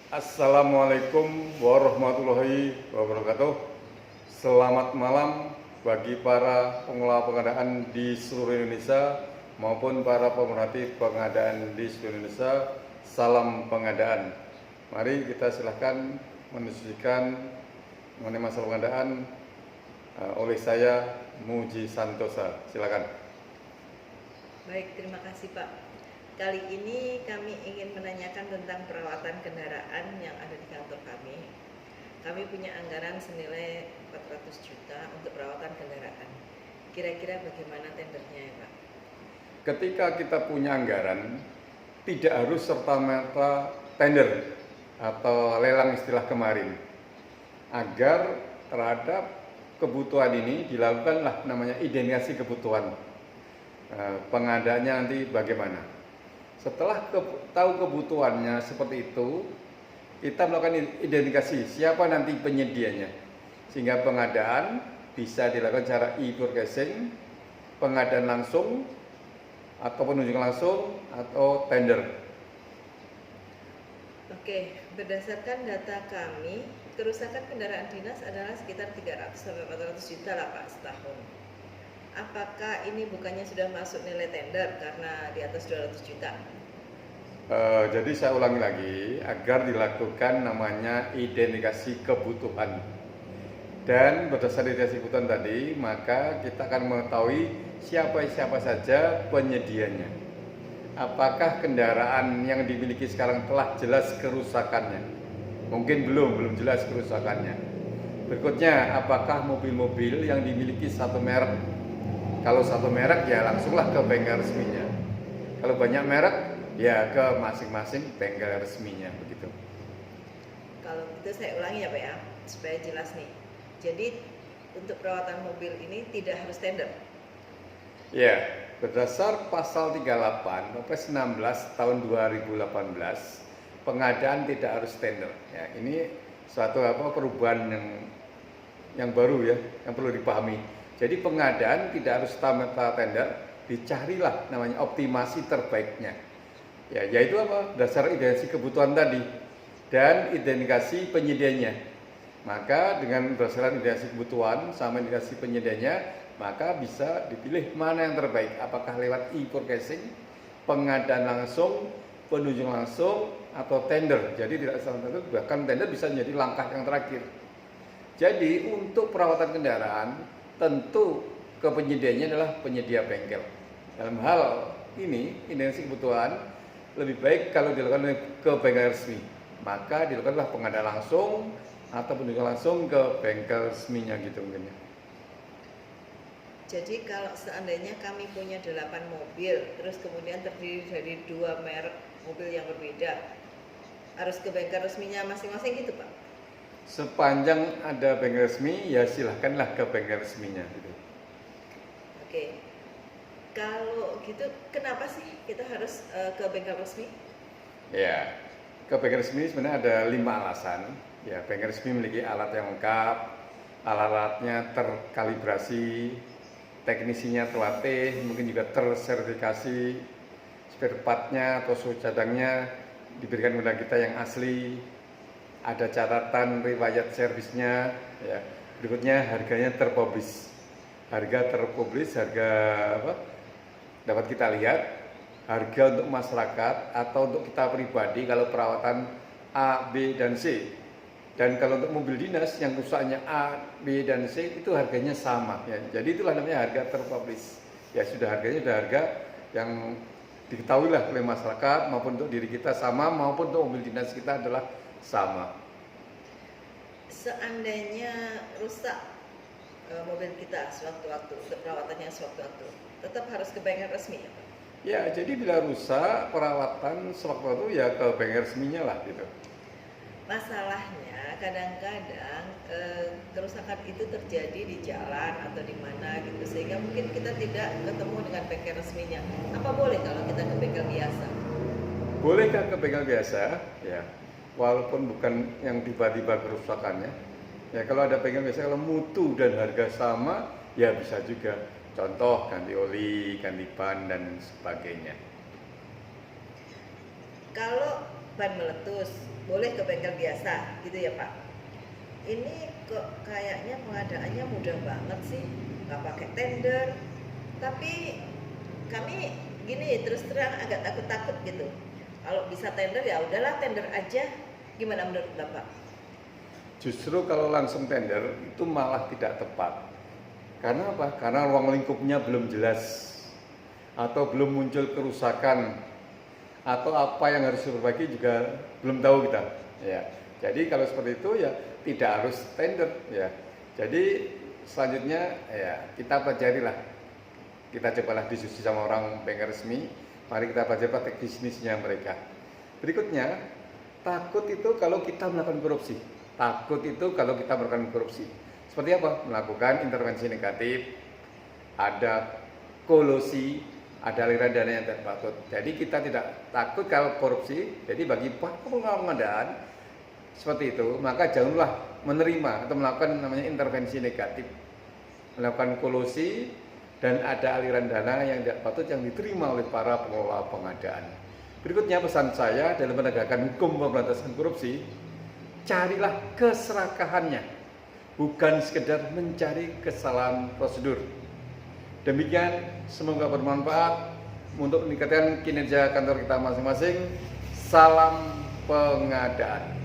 Assalamualaikum warahmatullahi wabarakatuh. Selamat malam bagi para pengelola pengadaan di seluruh Indonesia maupun para pemerhati pengadaan di seluruh Indonesia. Salam pengadaan. Mari kita silahkan mendiskusikan mengenai masalah pengadaan oleh saya Muji Santosa. Silakan. Baik, terima kasih Pak. Kali ini kami ingin menanyakan tentang perawatan kendaraan yang ada di kantor kami. Kami punya anggaran senilai 400 juta untuk perawatan kendaraan. Kira-kira bagaimana tendernya ya Pak? Ketika kita punya anggaran, tidak harus serta-merta tender atau lelang istilah kemarin. Agar terhadap kebutuhan ini dilakukanlah namanya identifikasi kebutuhan. Pengadaannya nanti bagaimana? Setelah tahu kebutuhannya seperti itu, kita melakukan identifikasi siapa nanti penyedianya, sehingga pengadaan bisa dilakukan secara e-purchasing, pengadaan langsung, atau penunjukan langsung, atau tender. Oke, berdasarkan data kami, kerusakan kendaraan dinas adalah sekitar 300-400 juta lah Pak setahun. Apakah ini bukannya sudah masuk nilai tender karena di atas 200 juta? Jadi saya ulangi lagi, agar dilakukan namanya identifikasi kebutuhan. Dan berdasarkan identifikasi kebutuhan tadi, maka kita akan mengetahui siapa saja penyedianya. Apakah kendaraan yang dimiliki sekarang telah jelas kerusakannya? Mungkin belum jelas kerusakannya. Berikutnya, apakah mobil-mobil yang dimiliki satu merek? Kalau satu merek ya langsunglah ke bengkel resminya. Kalau banyak merek ya ke masing-masing bengkel resminya begitu. Kalau gitu saya ulangi ya Pak ya, supaya jelas nih. Jadi untuk perawatan mobil ini tidak harus tender? Ya, berdasar pasal 38 Perpres 16 tahun 2018, pengadaan tidak harus tender. Ya, ini suatu perubahan yang baru ya, yang perlu dipahami. Jadi pengadaan tidak harus serta-merta tender, dicarilah namanya optimasi terbaiknya. Ya, yaitu apa? Dasar identifikasi kebutuhan tadi dan identifikasi penyedianya. Maka dengan berdasarkan identifikasi kebutuhan sama identifikasi penyedianya, maka bisa dipilih mana yang terbaik. Apakah lewat e-purchasing, pengadaan langsung, penunjuk langsung, atau tender. Jadi tidak salah satu, bahkan tender bisa menjadi langkah yang terakhir. Jadi untuk perawatan kendaraan, tentu ke penyedianya adalah penyedia bengkel. Dalam hal ini, identifikasi kebutuhan lebih baik kalau dilakukan ke bengkel resmi. Maka dilakukanlah pengadaan langsung atau penunjukan langsung ke bengkel resminya gitu mungkin ya. Jadi kalau seandainya kami punya 8 mobil, terus kemudian terdiri dari 2 merek mobil yang berbeda, harus ke bengkel resminya masing-masing gitu Pak? Sepanjang ada bengkel resmi, ya silahkanlah ke bengkel resminya gitu. Oke, kalau gitu kenapa sih kita harus ke bengkel resmi? Ya, ke bengkel resmi sebenarnya ada 5 alasan. Ya, bengkel resmi memiliki alat yang lengkap, alat-alatnya terkalibrasi, teknisinya terlatih, mungkin juga tersertifikasi, spare part-nya atau suhu cadangnya diberikan kepada kita yang asli, ada catatan riwayat servisnya. Ya. Berikutnya harganya terpublish. Harga terpublish, harga apa? Dapat kita lihat. Harga untuk masyarakat atau untuk kita pribadi kalau perawatan A, B, dan C. Dan kalau untuk mobil dinas yang rusaknya A, B, dan C itu harganya sama. Ya. Jadi itulah namanya harga terpublish. Ya sudah harganya sudah harga yang diketahui lah oleh masyarakat maupun untuk diri kita sama maupun untuk mobil dinas kita adalah sama. Seandainya rusak mobil kita sewaktu-waktu, untuk perawatannya sewaktu-waktu, tetap harus ke bengkel resmi ya Pak? Ya, jadi bila rusak perawatan sewaktu-waktu ya ke bengkel resminya lah gitu. Masalahnya kadang-kadang kerusakan itu terjadi di jalan atau di mana gitu, sehingga mungkin kita tidak ketemu dengan bengkel resminya. Apa boleh kalau kita ke bengkel biasa? Bolehkah ke bengkel biasa? Ya, walaupun bukan yang tiba-tiba kerusakannya. Ya kalau ada bengkel biasa, kalau mutu dan harga sama, ya bisa juga. Contoh ganti oli, ganti ban dan sebagainya. Kalau ban meletus, boleh ke bengkel biasa, gitu ya Pak. Ini kok kayaknya pengadaannya mudah banget sih, nggak pakai tender. Tapi kami gini terus terang agak takut-takut gitu. Kalau bisa tender ya udahlah tender aja. Gimana menurut Bapak? Justru kalau langsung tender itu malah tidak tepat. Karena apa? Karena ruang lingkupnya belum jelas, atau belum muncul kerusakan, atau apa yang harus diperbaiki juga belum tahu kita. Ya, jadi kalau seperti itu ya tidak harus tender. Ya, jadi selanjutnya ya kita pelajarilah, kita cobalah diskusi sama orang bengkel resmi. Mari kita pelajari praktek bisnisnya mereka. Berikutnya, takut itu kalau kita melakukan korupsi. Takut itu kalau kita melakukan korupsi. Seperti apa? Melakukan intervensi negatif, ada kolusi, ada aliran dana yang tidak patut. Jadi kita tidak takut kalau korupsi. Jadi bagi pengadaan seperti itu, maka janganlah menerima atau melakukan namanya intervensi negatif, melakukan kolusi, dan ada aliran dana yang tidak patut yang diterima oleh para pengelola pengadaan. Berikutnya pesan saya dalam menegakkan hukum pemberantasan korupsi, carilah keserakahannya, bukan sekedar mencari kesalahan prosedur. Demikian, semoga bermanfaat untuk meningkatkan kinerja kantor kita masing-masing. Salam pengadaan.